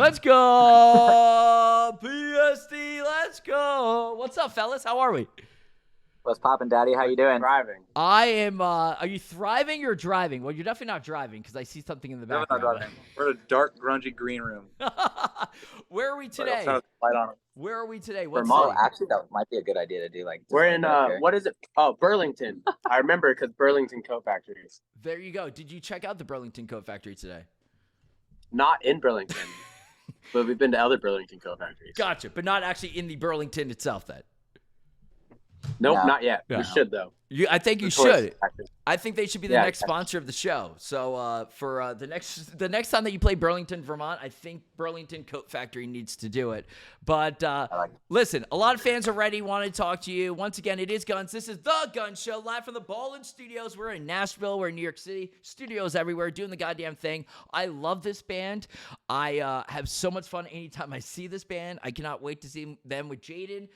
Let's go. PSD, let's go. What's up, fellas? How are we? What's poppin', Daddy? How you doing? Thriving. I am, are you thriving or driving? Well, you're definitely not driving because I see something in the Never not background. driving. We're in a dark, grungy green room. Where are we today? Light on. Where are we today? What Oh, city? actually, that might be a good idea to do. Like, We're in, what is it? Oh, Burlington. I remember because Burlington Coat Factories. There you go. Did you check out the Burlington Coat Factory today? Not in Burlington, but we've been to other Burlington Coat Factories. Gotcha, but not actually in the Burlington itself then. Nope, No. not yet. Yeah. We should, though. I think you The tourist should. factory. I think they should be the Yeah, next sponsor of the show. So for the next time that you play Burlington, Vermont, I think Burlington Coat Factory needs to do it. But like it. listen, a lot of fans already want to talk to you. Once again, it is Gunz. This is the Gunz Show, live from the Ballin Studios. We're in Nashville. We're in New York City. Studios everywhere, doing the goddamn thing. I love this band. I have so much fun anytime I see this band. I cannot wait to see them with Jxdn.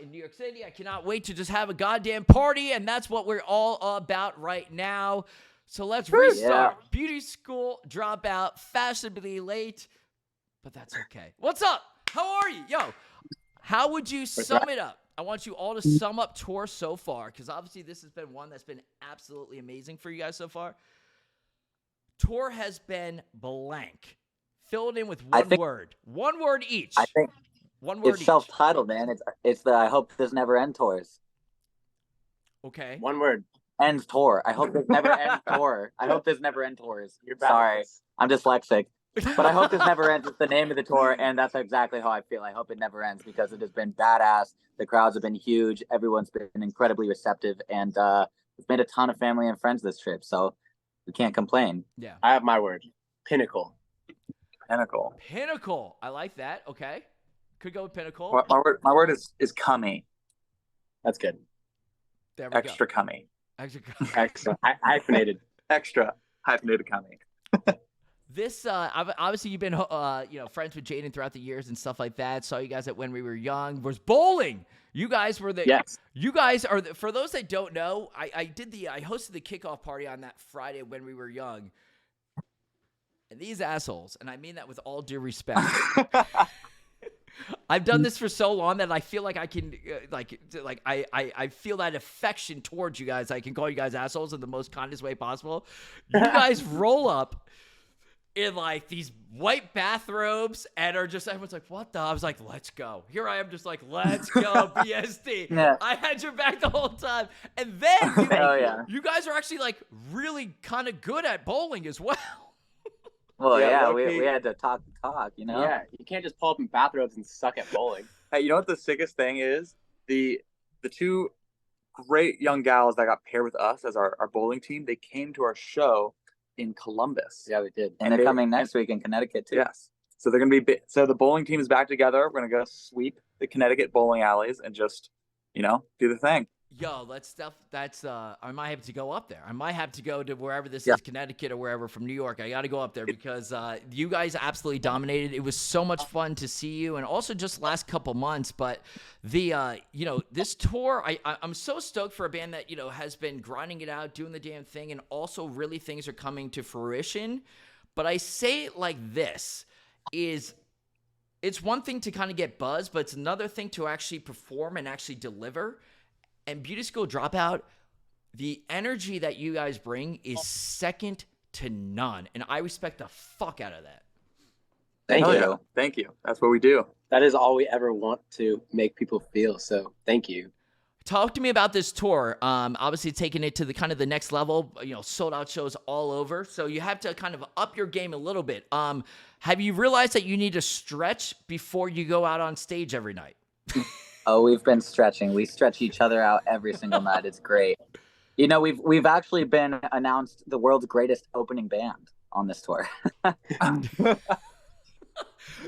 In New York City. I cannot wait to just have a goddamn party, and that's what we're all about right now. So let's restart. Yeah. Beauty School Dropout, fashionably late, but that's okay. What's up? How are you? Yo, how would you sum it up? I want you all to sum up tour so far, because obviously this has been one that's been absolutely amazing for you guys so far. Tour has been blank. Fill it in with one word. One word each. I think one word it's each. self-titled, man. It's the I hope this never end tours. Okay. One word. End tour. I hope this never end tour. I hope this never end tours. You're bad. Sorry, I'm dyslexic. But I hope this never ends. It's the name of the tour, and that's exactly how I feel. I hope it never ends because it has been badass. The crowds have been huge. Everyone's been incredibly receptive, and we've made a ton of family and friends this trip, so we can't complain. Yeah. I have my word. Pinnacle. Pinnacle. Pinnacle. I like that. Okay. Could go with Pinnacle. My word is cummy. That's good. There we Extra go. cummy. Extra. Excellent. Hyphenated. Extra hyphenated cummy. This obviously you've been friends with Jxdn throughout the years and stuff like that. Saw you guys at When We Were Young. Was bowling. You guys were the Yes. You guys are for those that don't know. I hosted the kickoff party on that Friday When We Were Young. And these assholes, and I mean that with all due respect. I've done this for so long that I feel like I can, I feel that affection towards you guys. I can call you guys assholes in the most kindest way possible. You guys roll up in like these white bathrobes and are just, everyone's like, what the? I was like, let's go. Here I am just like, let's go, BSD. Yeah. I had your back the whole time. And then you guys are actually like really kind of good at bowling as well. Well, Yeah, we had to talk the talk, you know? Yeah, you can't just pull up in bathrobes and suck at bowling. Hey, you know what the sickest thing is? The two great young gals that got paired with us as our bowling team, they came to our show in Columbus. Yeah, we did. And they're coming next week in Connecticut, too. Yes. So they're gonna be so the bowling team is back together. We're gonna go sweep the Connecticut bowling alleys and just, do the thing. Yo, I might have to go up there. I might have to go to wherever this is, Connecticut or wherever from New York. I got to go up there because you guys absolutely dominated. It was so much fun to see you, and also just last couple months. But this tour, I'm so stoked for a band that, has been grinding it out, doing the damn thing, and also really things are coming to fruition. But I say it like this, it's one thing to kind of get buzz, but it's another thing to actually perform and actually deliver. And Beauty School Dropout, the energy that you guys bring is second to none. And I respect the fuck out of that. Thank Hell you. yeah. Thank you. That's what we do. That is all we ever want to make people feel. So thank you. Talk to me about this tour. Obviously taking it to the kind of the next level, sold out shows all over. So you have to kind of up your game a little bit. Have you realized that you need to stretch before you go out on stage every night? Oh, we've been stretching. We stretch each other out every single night. It's great. We've actually been announced the world's greatest opening band on this tour.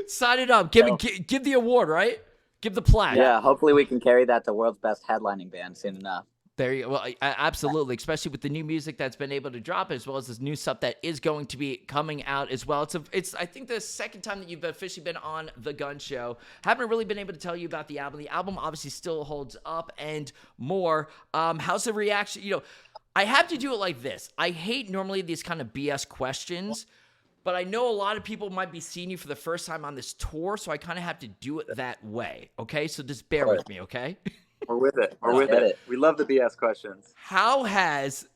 Sign it up. Give the award, right? Give the plaque. Yeah, hopefully we can carry that to world's best headlining band soon enough. There you go. Well, absolutely, especially with the new music that's been able to drop, as well as this new stuff that is going to be coming out as well. It's I think the second time that you've officially been on the Gunz Show. Haven't really been able to tell you about the album. The album obviously still holds up and more. How's the reaction? I have to do it like this. I hate normally these kind of BS questions, But I know a lot of people might be seeing you for the first time on this tour, so I kind of have to do it that way. Okay, so just bear with me, okay? We're with it. We're I with get it. it. We love the BS questions. How has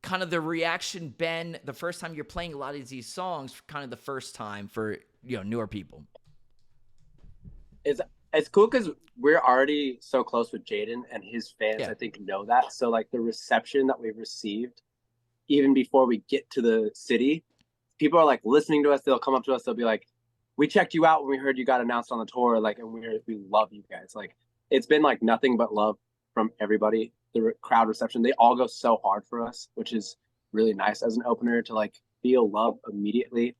kind of the reaction been the first time you're playing a lot of these songs, kind of the first time for newer people? It's cool because we're already so close with Jxdn, and his fans, Yeah. I think, know that. So like the reception that we've received, even before we get to the city, people are like listening to us. They'll come up to us. They'll be like, "We checked you out when we heard you got announced on the tour. Like, and we love you guys." Like, it's been like nothing but love from everybody. The crowd reception, they all go so hard for us, which is really nice as an opener to like feel love immediately.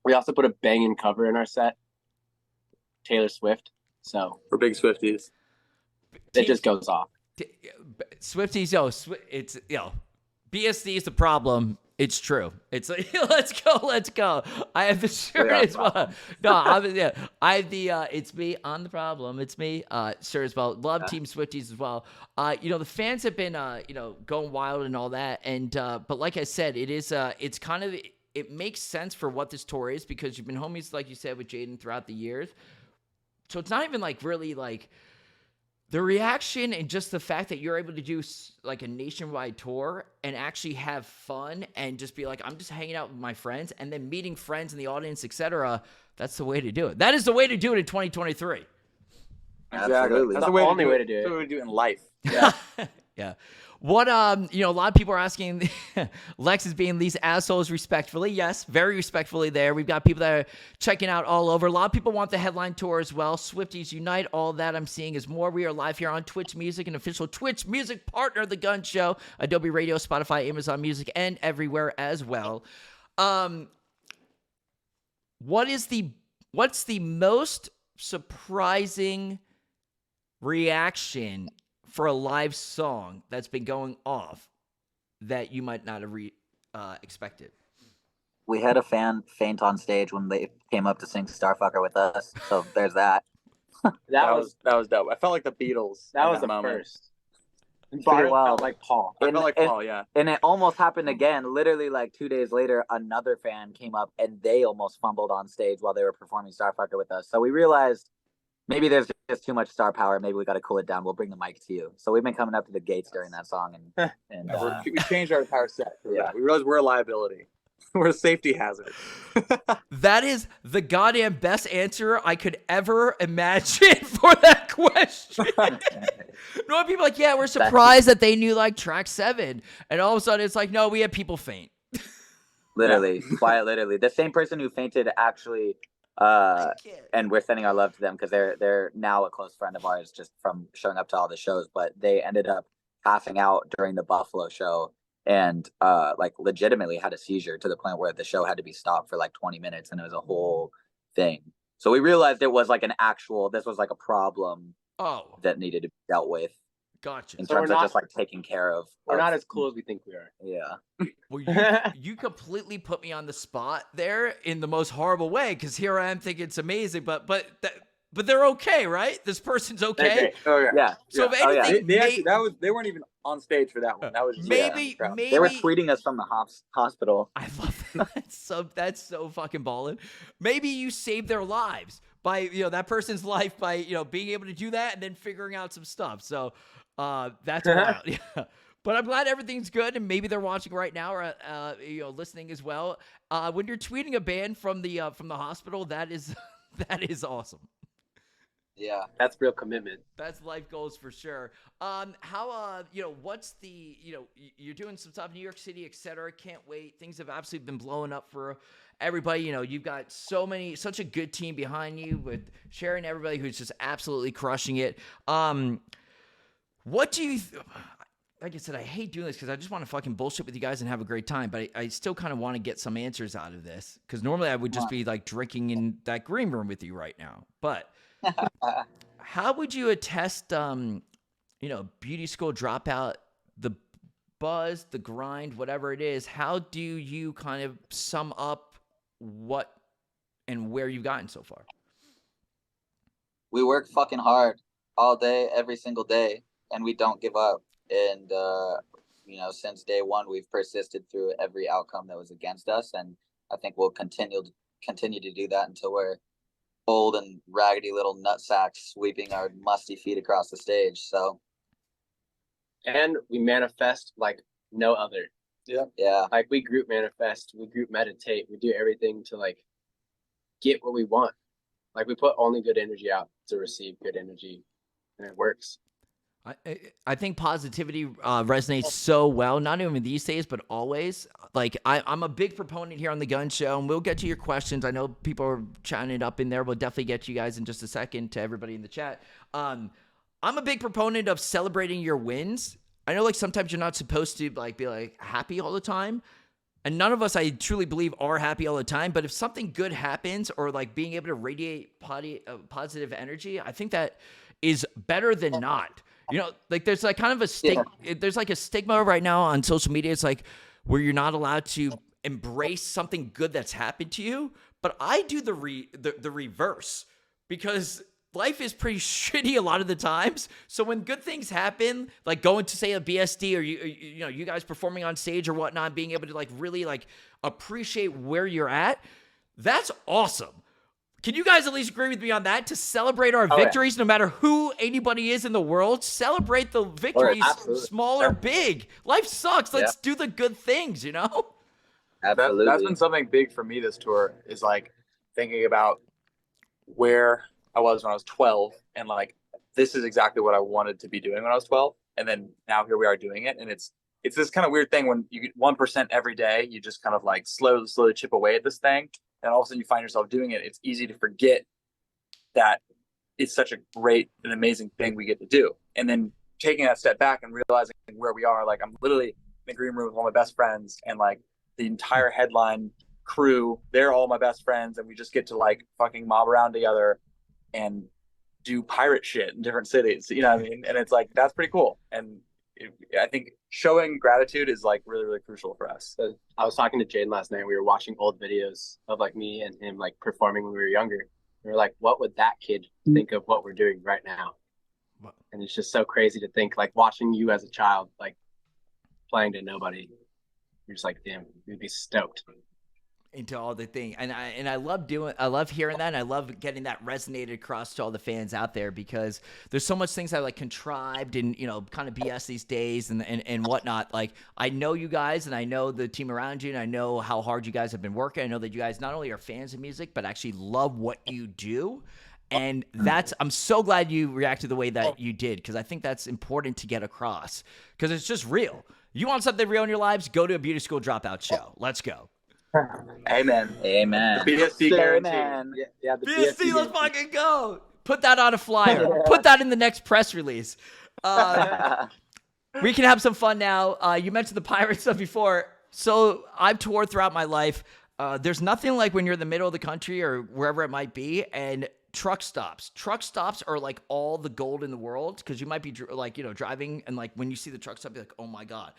We also put a banging cover in our set, Taylor Swift. So We're big Swifties. it just goes off. Swifties, it's BSD is the problem. It's true. It's like, let's go. I have the shirt as well. No, I have the it's me on the problem. It's me shirt as well. Love Team Swifties as well. The fans have been going wild and all that, and but like I said, it's kind of, it makes sense for what this tour is, because you've been homies, like you said, with Jxdn throughout the years. So it's not even like really like the reaction, and just the fact that you're able to do like a nationwide tour and actually have fun and just be like, I'm just hanging out with my friends, and then meeting friends in the audience, etc. That's the way to do it. That is the way to do it in 2023. Exactly. Absolutely. That's The the only way to do it. That's the way to do it in life. Yeah. Yeah. What, a lot of people are asking, Lex is being these assholes respectfully. Yes, very respectfully there. We've got people that are checking out all over. A lot of people want the headline tour as well. Swifties Unite, all that I'm seeing is more. We are live here on Twitch Music, an official Twitch music partner of the Gunz Show, Adobe Radio, Spotify, Amazon Music, and everywhere as well. What's the most surprising reaction for a live song that's been going off that you might not have expected? We had a fan faint on stage when they came up to sing Starfucker with us. So there's that. That was dope. I felt like the Beatles. that in was the moment. first. Barter well. felt like Paul. I felt like Paul, yeah. And it almost happened again. Literally, like 2 days later, another fan came up and they almost fumbled on stage while they were performing Starfucker with us. So we realized maybe there's just too much star power. Maybe we got to cool it down. We'll bring the mic to you. So we've been coming up to the gates during that song, and We changed our entire set. Yeah. We realized we're a liability. We're a safety hazard. That is the goddamn best answer I could ever imagine for that question. No, people are like, yeah, we're surprised that they knew like track 7, and all of a sudden it's like, no, we had people faint. literally, quiet, literally, the same person who fainted actually. And we're sending our love to them because they're now a close friend of ours just from showing up to all the shows. But they ended up passing out during the Buffalo show, and like legitimately had a seizure to the point where the show had to be stopped for like 20 minutes, and it was a whole thing. So we realized it was like this was like a problem that needed to be dealt with. Gotcha. In So terms we're of not- just like taking care of. We're not as cool as we think we are. Yeah. Well, you completely put me on the spot there in the most horrible way, because here I am thinking it's amazing, but they're okay, right? This person's okay. Oh yeah. Yeah. So if Oh, yeah. anything, They actually, they weren't even on stage for that one. That was just maybe They were tweeting us from the hospital. I love that. That's so fucking ballin'. Maybe you saved their lives by that person's life by being able to do that and then figuring out some stuff. So that's wild. Yeah. But I'm glad everything's good, and maybe they're watching right now or listening as well. When you're tweeting a band from the hospital, that is awesome. Yeah. That's real commitment. That's life goals for sure. What's the, you're doing some stuff in New York City, etc. Can't wait. Things have absolutely been blowing up for everybody. You've got such a good team behind you with Sharon, everybody who's just absolutely crushing it. What do you, like I said, I hate doing this because I just want to fucking bullshit with you guys and have a great time, but I still kind of want to get some answers out of this, because normally I would just be like drinking in that green room with you right now. But how would you attest, Beauty School Dropout, the buzz, the grind, whatever it is? How do you kind of sum up what and where you've gotten so far? We work fucking hard all day, every single day, and we don't give up. And, since day one, we've persisted through every outcome that was against us. And I think we'll continue to do that until we're old and raggedy little nutsacks sweeping our musty feet across the stage. So, and we manifest like no other. Yeah. Like we group manifest, we group meditate, we do everything to like get what we want. Like we put only good energy out to receive good energy, and it works. I think positivity resonates so well, not even these days, but always. Like I'm a big proponent here on the Gunz Show, and we'll get to your questions. I know people are chatting it up in there. We'll definitely get you guys in just a second to everybody in the chat. I'm a big proponent of celebrating your wins. I know like sometimes you're not supposed to like be like happy all the time. And none of us, I truly believe, are happy all the time. But if something good happens or like being able to radiate positive energy, I think that is better than not. You know, like there's like kind of a there's like a stigma right now on social media. It's like where you're not allowed to embrace something good that's happened to you. But I do the reverse, because life is pretty shitty a lot of the times. So when good things happen, like going to say a BSD or you know, you guys performing on stage or whatnot, being able to like really like appreciate where you're at, that's awesome. Can you guys at least agree with me on that? To celebrate our victories, no matter who anybody is in the world, celebrate the victories, small or big. Life sucks. Let's do the good things, you know? Absolutely. That's been something big for me this tour, is like thinking about where I was when I was 12, and like this is exactly what I wanted to be doing when I was 12, and then now here we are doing it. And it's this kind of weird thing when you get 1% every day, you just kind of like slowly chip away at this thing, and all of a sudden you find yourself doing it. It's easy to forget that it's such a great and amazing thing we get to do. And then taking that step back and realizing where we are, like I'm literally in the green room with all my best friends, and like the entire headline crew, they're all my best friends, and we just get to like fucking mob around together and do pirate shit in different cities, you know what I mean? And it's like, that's pretty cool. And I think showing gratitude is like really, really crucial for us. So I was talking to Jxdn last night. We were watching old videos of like me and him like performing when we were younger. We were like, what would that kid think of what we're doing right now? And it's just so crazy to think, like watching you as a child, like playing to nobody. You're just like, damn, we'd be stoked. Into all the thing, and I love hearing that, and I love getting that resonated across to all the fans out there, because there's so much things I like contrived and, you know, kind of BS these days and whatnot. Like I know you guys, and I know the team around you, and I know how hard you guys have been working. I know that you guys not only are fans of music, but actually love what you do. And I'm so glad you reacted the way that you did, because I think that's important to get across, because it's just real. You want something real in your lives? Go to a Beauty School Dropout show. Let's go. Amen. Amen. The BSD guarantee. Yeah, the BSD, let's fucking go. Put that on a flyer. Put that in the next press release. We can have some fun now. You mentioned the pirate stuff before. So I've toured throughout my life. There's nothing like when you're in the middle of the country or wherever it might be, and truck stops are like all the gold in the world, because you might be like, you know, driving, and like when you see the truck stop, you're like, oh my God.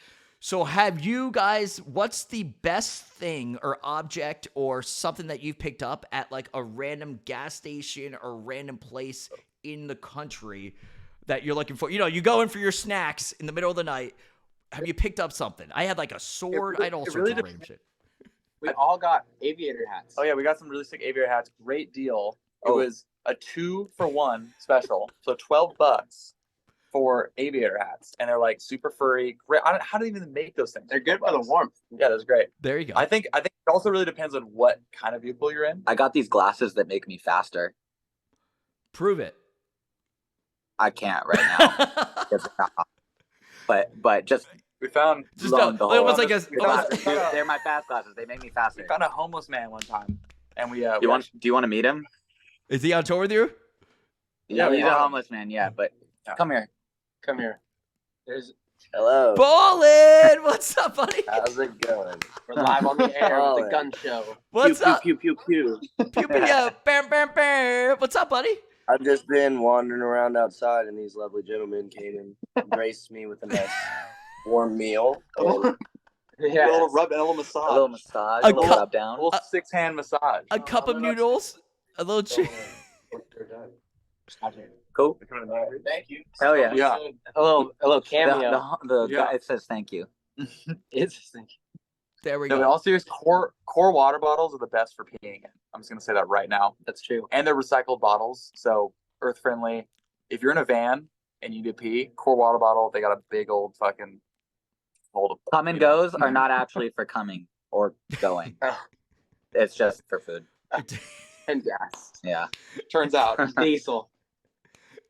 So have you guys, what's the best thing or object or something that you've picked up at like a random gas station or random place in the country that you're looking for? You know, you go in for your snacks in the middle of the night. Have you picked up something? I had like a sword. I had all sorts of random shit. We all got aviator hats. Oh yeah, we got some really sick aviator hats. Great deal. It was a 2-for-1 special, so $12 for aviator hats, and they're like super furry. Great. How do they even make those things? They're good for the warmth. Yeah, that's great. There you go. I think it also really depends on what kind of vehicle you're in. I got these glasses that make me faster. Prove it. I can't right now. but just We found just almost like they're my fast glasses. They make me faster. we found a homeless man one time, and we Do you want to meet him? Is he on tour with you? Yeah, he's a homeless man. Yeah, but come here. Come here. Hello. Ballin'! What's up, buddy? How's it going? We're live on the air with the Gunz Show. What's up? Pew, pew, pew, pew. Pew, pew, yeah. Bam, bam, bam. What's up, buddy? I've just been wandering around outside, and these lovely gentlemen came and graced me with a nice warm meal. Yeah. a little rub and a little massage. A little massage, A a little cup- rub down. A little 6-hand massage. A cup of noodles. A little Cool. Thank you. Hell yeah. Yeah. A little cameo. The guy, it says thank you. It's thank you. There we No, in go. all seriousness, core water bottles are the best for peeing in. I'm just gonna say that right now. That's true. And they're recycled bottles, so earth friendly. If you're in a van and you need to pee, core water bottle, they got a big old fucking hold of Come and goes are not actually for coming or going. It's just for food. And gas. Yeah. Turns out. Diesel.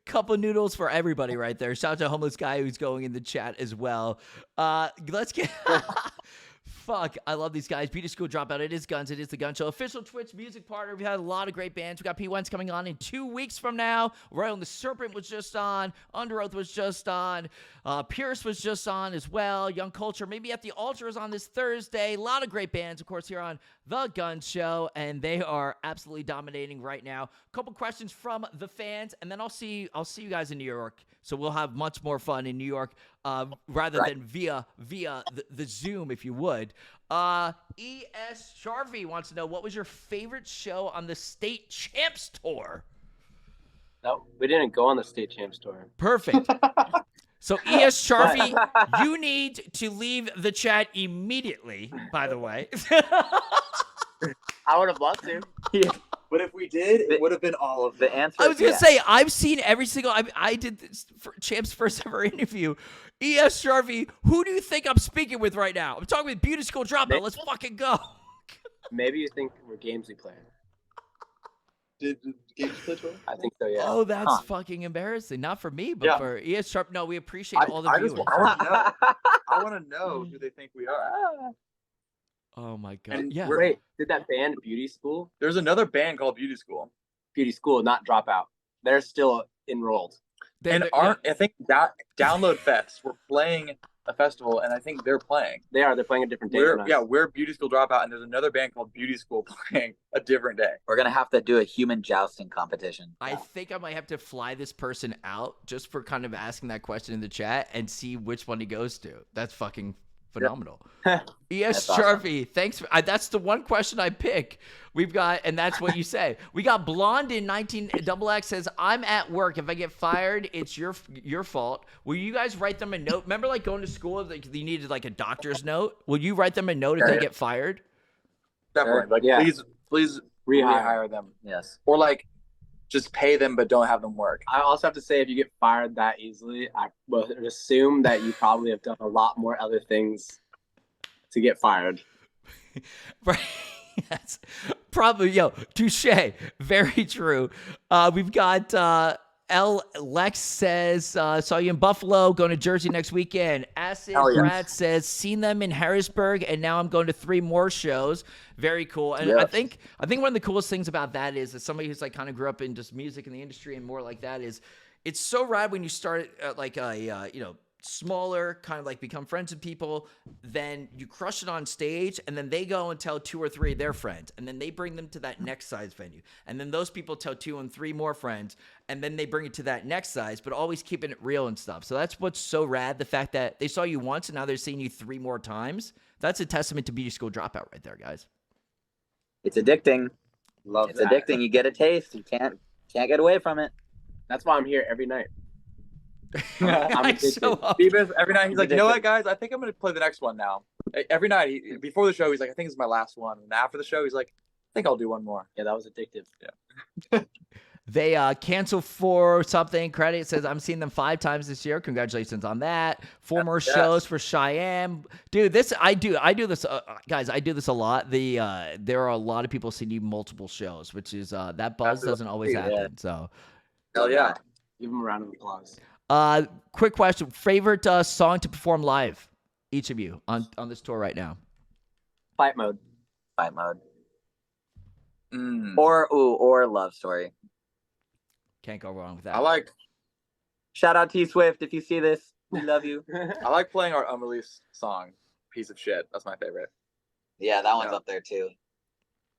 Couple noodles for everybody right there. Shout out to a homeless guy who's going in the chat as well. Let's get fuck. I love these guys. Beauty School Dropout. It is Gunz. It is the Gunz Show. Official Twitch music partner. We've had a lot of great bands. We got P1's coming on in 2 weeks from now. Royal and the Serpent was just on. Under Oath was just on. Pierce was just on as well. Young Culture. Maybe at the Altar is on this Thursday. A lot of great bands, of course, here on the Gunz Show, and they are absolutely dominating right now. Couple questions from the fans, and then I'll see you guys in New York. So we'll have much more fun in New York, rather than via the Zoom, if you would. E.S. Sharvey wants to know, what was your favorite show on the State Champs Tour? No, we didn't go on the state champs tour. Perfect. So E.S. Sharvey, you need to leave the chat immediately, by the way. I would have loved to. Yeah. But if we did, it would have been all of them. The answer I was is gonna yes. say, I've seen every single. I did this for Champ's first ever interview. E.S. Sharvey, who do you think I'm speaking with right now? I'm talking with Beauty School Dropout. Let's fucking go. Maybe you think we're Gamesley playing. Did Games play tour? I think so, yeah. Oh, that's fucking embarrassing. Not for me, but Yeah. for E.S. Sharp. No, we appreciate all the I viewers. want to know who they think we are. Oh my god. And Yeah. Wait, did that band Beauty School? There's another band called Beauty School. Beauty School, not Dropout. They're still enrolled. And I think that Download Fest, we're playing a festival, and I think they're playing. They're playing a different day than us. We're Beauty School Dropout, and there's another band called Beauty School playing a different day. We're gonna have to do a human jousting competition. I think I might have to fly this person out just for kind of asking that question in the chat and see which one he goes to. That's fucking phenomenal. E.S. That's awesome. Sharpie, thanks. That's the one question I pick. We've got, and that's what you say. We got Blonde in 19XX says, I'm at work. If I get fired, it's your fault. Will you guys write them a note? Remember, like going to school, like you needed like a doctor's note. Will you write them a note if they get fired? Definitely. Like, Yeah. please Rehire. rehire them. Yes. Or like, just pay them, but don't have them work. I also have to say, if you get fired that easily, I would assume that you probably have done a lot more other things to get fired. Right. That's probably, touche. Very true. We've got L. Lex says, saw you in Buffalo, going to Jersey next weekend. Acid Hell yes. Brad says, seen them in Harrisburg, and now I'm going to 3 more shows. Very cool. And I think one of the coolest things about that is that somebody who's like kind of grew up in just music in the industry and more like that is, it's so rad when you start at like a smaller, kind of like become friends with people, then you crush it on stage, and then they go and tell 2 or 3 of their friends, and then they bring them to that next size venue, and then those people tell 2 and 3 more friends, and then they bring it to that next size, but always keeping it real and stuff. So that's what's so rad, the fact that they saw you once and now they're seeing you 3 more times. That's a testament to Beauty School Dropout right there, guys. It's addicting. Love It's that. addicting. You get a taste. You can't get away from it. That's why I'm here every night. I addicted. show up. Phoebus, every night he's like, you know what, guys? I think I'm going to play the next one now. Every night, before the show, he's like, I think this is my last one. And after the show, he's like, I think I'll do one more. Yeah, that was addictive. They cancel for something. Credit says, I'm seeing them 5 times this year. Congratulations on that. 4 more shows for Cheyenne. Dude, I do this, guys, I do this a lot. There are a lot of people seeing you multiple shows, which is, that buzz doesn't always happen. So, Hell yeah. Give him a round of applause. quick question. Favorite song to perform live, each of you, on this tour right now? Fight mode. Fight mode. Mm. Or Love Story. Can't go wrong with that. I like Shout out T Swift if you see this. We love you. playing our unreleased song, Piece of Shit. That's my favorite. Yeah, that one's Yeah. up there too.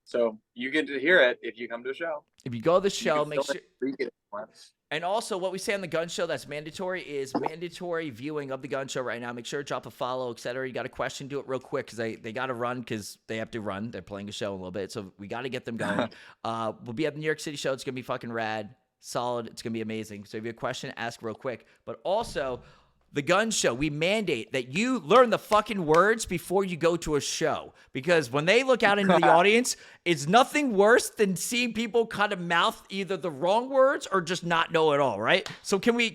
So you get to hear it if you come to a show. If you go to the You show, can make film sure. it, leak it once. And also, what we say on the Gunz Show that's mandatory is mandatory viewing of the Gunz Show right now. Make sure to drop a follow, etc. You got a question, do it real quick because they got to run because they have to run. They're playing a show in a little bit, so we got to get them going. We'll be at the New York City show. It's gonna be fucking rad, solid. It's gonna be amazing. So if you have a question, ask real quick. But also, the Gunz Show, we mandate that you learn the fucking words before you go to a show. Because when they look out into the audience, it's nothing worse than seeing people kind of mouth either the wrong words or just not know at all, right? So can we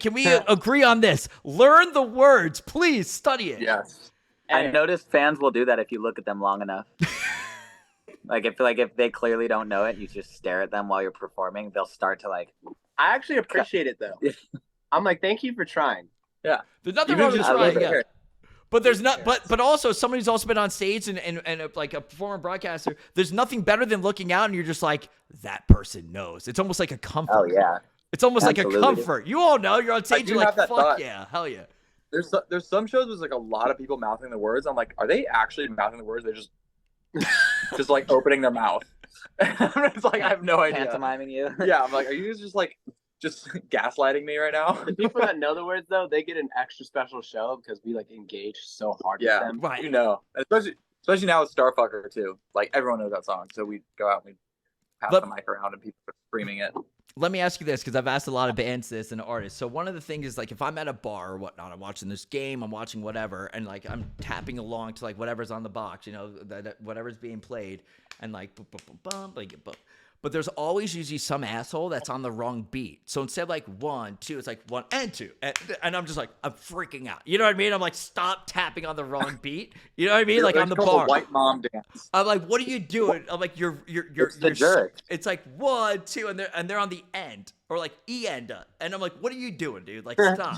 agree on this? Learn the words. Please study it. Yes. I noticed fans will do that if you look at them long enough. If they clearly don't know it, you just stare at them while you're performing, they'll start to like. I actually appreciate it though. I'm like, thank you for trying. Yeah. There's nothing Even wrong with just trying. look at Yeah. it. But there's not. But also somebody's also been on stage and like a performer broadcaster. There's nothing better than looking out and you're just like, that person knows. It's almost like a comfort. Oh yeah. It's almost Absolutely. like a comfort. You all know you're on stage. do You're like, have that fuck thought. yeah, hell yeah. There's some shows where there's like a lot of people mouthing the words. I'm like, are they actually mouthing the words? They're just like opening their mouth. It's like I have no idea. Pantomiming you. Yeah, I'm like, are you guys just gaslighting me right now? The people that know the words though, they get an extra special show because we like engage so hard with Yeah, them. Right. you know, especially now with Starfucker too. Like everyone knows that song, so we go out and we pass But- the mic around and people are screaming it. Let me ask you this, because I've asked a lot of bands this and artists. So one of the things is like if I'm at a bar or whatnot, I'm watching this game, I'm watching whatever, and like I'm tapping along to like whatever's on the box, you know, that whatever's being played, and like boom, boom, boom, boom, like boom. But there's always usually some asshole that's on the wrong beat. So instead of like 1, 2, it's like 1 and 2. And I'm just like, I'm freaking out. You know what I mean? I'm like, stop tapping on the wrong beat. You know what I mean? Like on the It's called bar. the white mom dance. I'm like, what are you doing? I'm like, you're the jerk. It's like 1, 2, and they're on the end or like enda, and I'm like, what are you doing, dude? Like, stop.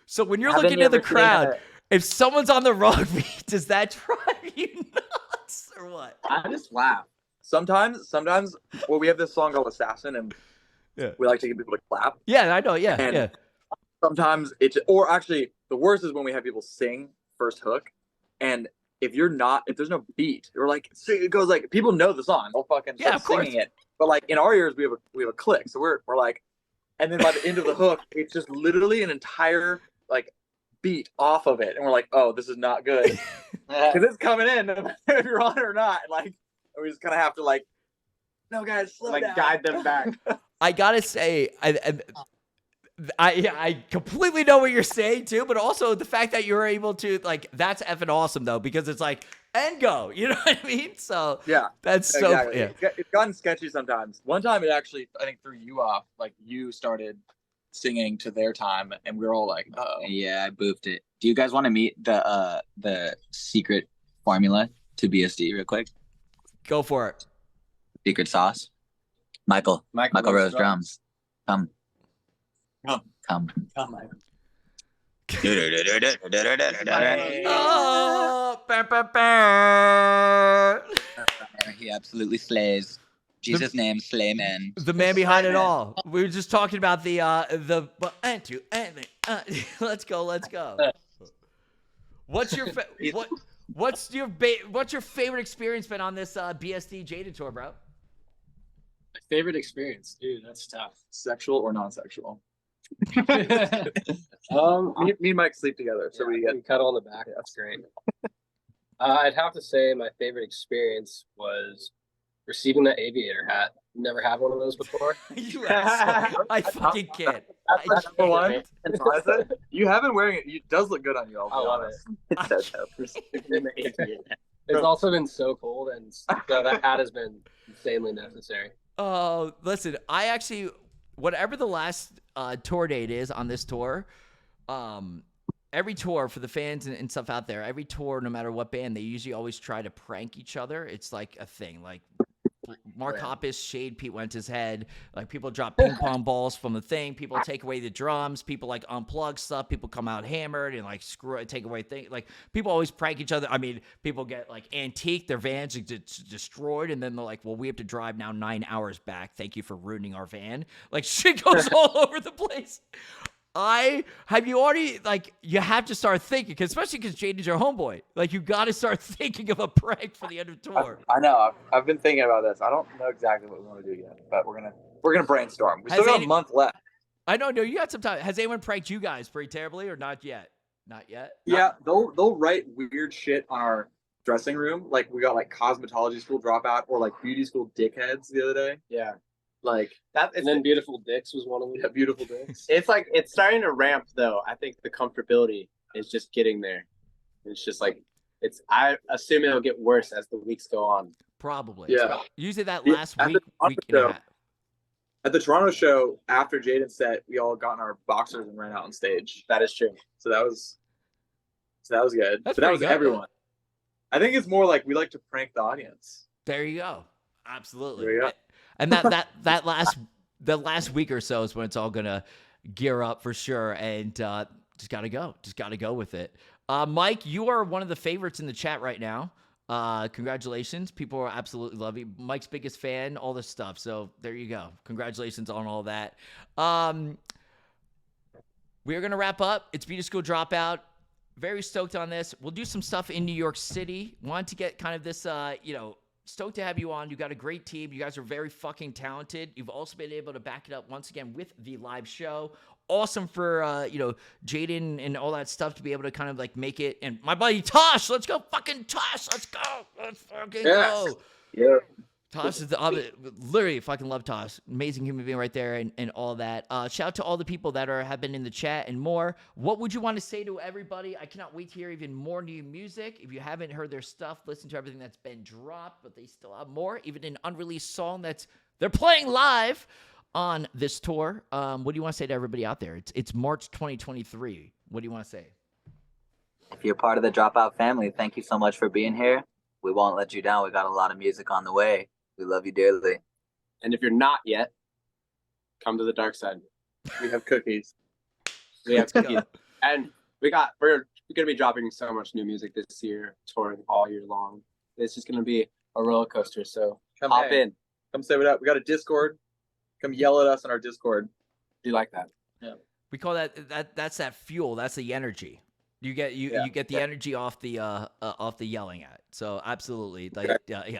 So when you're Haven't looking you at the ever seen crowd, if someone's on the wrong beat, does that drive you nuts or what? I just laugh. Sometimes, well, we have this song called Assassin, and Yeah. we like to get people to clap. Yeah, I know. Yeah, And yeah. sometimes or actually, the worst is when we have people sing first hook, and if there's no beat, or like it goes like people know the song, they'll fucking Yeah, start of course. singing it. But like in our ears, we have a click, so we're like, and then by the end of the hook, it's just literally an entire like beat off of it, and we're like, oh, this is not good because it's coming in, no matter if you're on it or not. Like we just kind of have to like, no guys, slow Like down. guide them back. I gotta say, I completely know what you're saying too, but also the fact that you're able to like, that's effing awesome though, because it's like and go, you know what I mean? So Yeah. that's so Exactly. yeah. It's gotten sketchy sometimes. One time it actually, I think, threw you off. Like you started singing to their time, and we were all like, "Oh, Yeah, I boofed it. Do you guys want to meet the secret formula to BSD real quick? Go for it. Secret sauce. Michael Rose drums. Come. Come. Come. come on." Oh, bah, bah, bah. He absolutely slays. Jesus' name, slay man. The man behind it all. We were just talking about the let's go. What's your what's your favorite experience been on this BSD Jxdn tour, bro? My favorite experience, dude. That's tough. Sexual or non-sexual? Um, Me and Mike sleep together, so we get. cuddle on the back. That's great. I'd have to say my favorite experience was receiving that aviator hat. Never had one of those before. You asshole. I fucking can't. That's number one. You have been wearing it. It does look good on you. I love it. It's so dope. It's also been so cold, and so that hat has been insanely necessary. Oh, listen, I actually, whatever the last tour date is on this tour, every tour for the fans and stuff out there, every tour, no matter what band, they usually always try to prank each other. It's like a thing. Like Mark Hoppus shade Pete Wentz's head. Like people drop ping pong balls from the thing. People take away the drums. People like unplug stuff. People come out hammered and like take away things. Like people always prank each other. I mean, people get like antique. Their vans get destroyed, and then they're like, "Well, we have to drive now 9 hours back. Thank you for ruining our van." Like shit goes all over the place. You already, like, you have to start thinking, especially because Jxdn's your homeboy. Like, you got to start thinking of a prank for the end of the tour. I know. I've been thinking about this. I don't know exactly what we want to do yet, but we're gonna brainstorm. We still got a month left. I don't know. You got some time. Has anyone pranked you guys pretty terribly or not yet? Not yet? Yeah, they'll write weird shit on our dressing room. Like we got like cosmetology school dropout or like beauty school dickheads the other day. Yeah. Like And then Beautiful Dicks was one of them. yeah, beautiful dicks. It's like it's starting to ramp though. I think the comfortability It's just getting there. It's just like I assume it'll get worse as the weeks go on. Probably. Yeah. Usually that Yeah, last at the week and a show. half. At the Toronto show, after Jxdn set, we all got in our boxers and ran out on stage. That is true. So that was good. That's But that pretty was good. everyone. I think it's more like we like to prank the audience. There you go. Absolutely. There you go. And that last week or so is when it's all gonna gear up for sure. And just gotta go with it. Mike, you are one of the favorites in the chat right now. Congratulations. People are absolutely love you. Mike's biggest fan, all this stuff. So there you go. Congratulations on all that. We are gonna wrap up. It's Beauty School Dropout. Very stoked on this. We'll do some stuff in New York City. Wanted to get kind of this, stoked to have you on. You got a great team. You guys are very fucking talented. You've also been able to back it up once again with the live show. Awesome for, Jxdn and all that stuff to be able to kind of like make it. And my buddy Tosh, let's go fucking Tosh. Let's go. Let's fucking go. Yeah. Tosh is literally fucking love Tosh. Amazing human being right there and all that. Shout out to all the people that have been in the chat and more. What would you want to say to everybody? I cannot wait to hear even more new music. If you haven't heard their stuff, listen to everything that's been dropped, but they still have more. Even an unreleased song they're playing live on this tour. What do you want to say to everybody out there? It's March 2023. What do you want to say? If you're part of the Dropout family, thank you so much for being here. We won't let you down. We got a lot of music on the way. We love you dearly. And if you're not yet, come to the dark side. We have cookies. We have Let's go. cookies. And we're gonna be dropping so much new music this year, touring all year long. It's just gonna be a roller coaster. So Come hop hang. in. Come say what up. We got a Discord. Come yell at us on our Discord. Do you like that? We call that's that fuel. That's the energy. You get the energy off the yelling at. So absolutely. Yeah.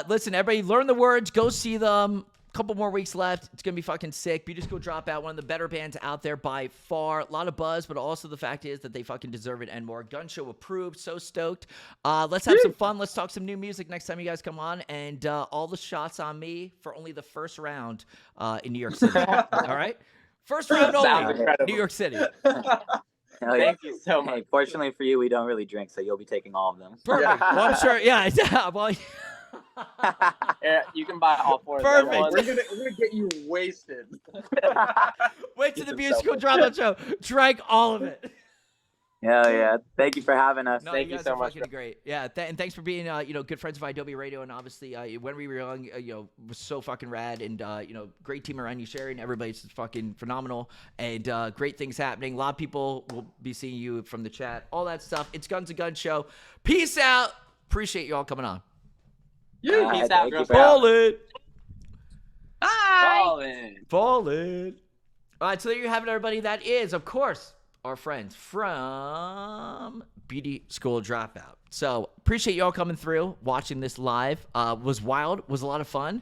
Listen, everybody, learn the words. Go see them. Couple more weeks left. It's gonna be fucking sick. Beauty School Dropout, one of the better bands out there by far. A lot of buzz, but also the fact is that they fucking deserve it and more. Gunz Show approved. So stoked. Let's have some fun. Let's talk some new music next time you guys come on. And all the shots on me for only the first round in New York City. All right, first round Sounds only. incredible. New York City. Hell yeah. Thank you so much. Hey, fortunately for you, we don't really drink, so you'll be taking all of them. Perfect. Well, I'm sure. Yeah. Well. Yeah, you can buy all four of Perfect. them. We're gonna get you wasted. Wait till the Beauty School Dropout show. Drank all of it. Hell yeah. Thank you for having us. No, Thank you guys so are much, fucking great. Yeah, and thanks for being, good friends of Adobe Radio, and obviously, when we were young, was so fucking rad, and great team around you, sharing. Everybody's just fucking phenomenal, and great things happening. A lot of people will be seeing you from the chat, all that stuff. It's Gunz and Gunz Show. Peace out. Appreciate you all coming on. Yeah, peace out, thank you girls. for having Fall it. Bye. Fall it. All right, so there you have it, everybody. That is, of course, our friends from Beauty School Dropout. So appreciate you all coming through, watching this live. Was wild, was a lot of fun.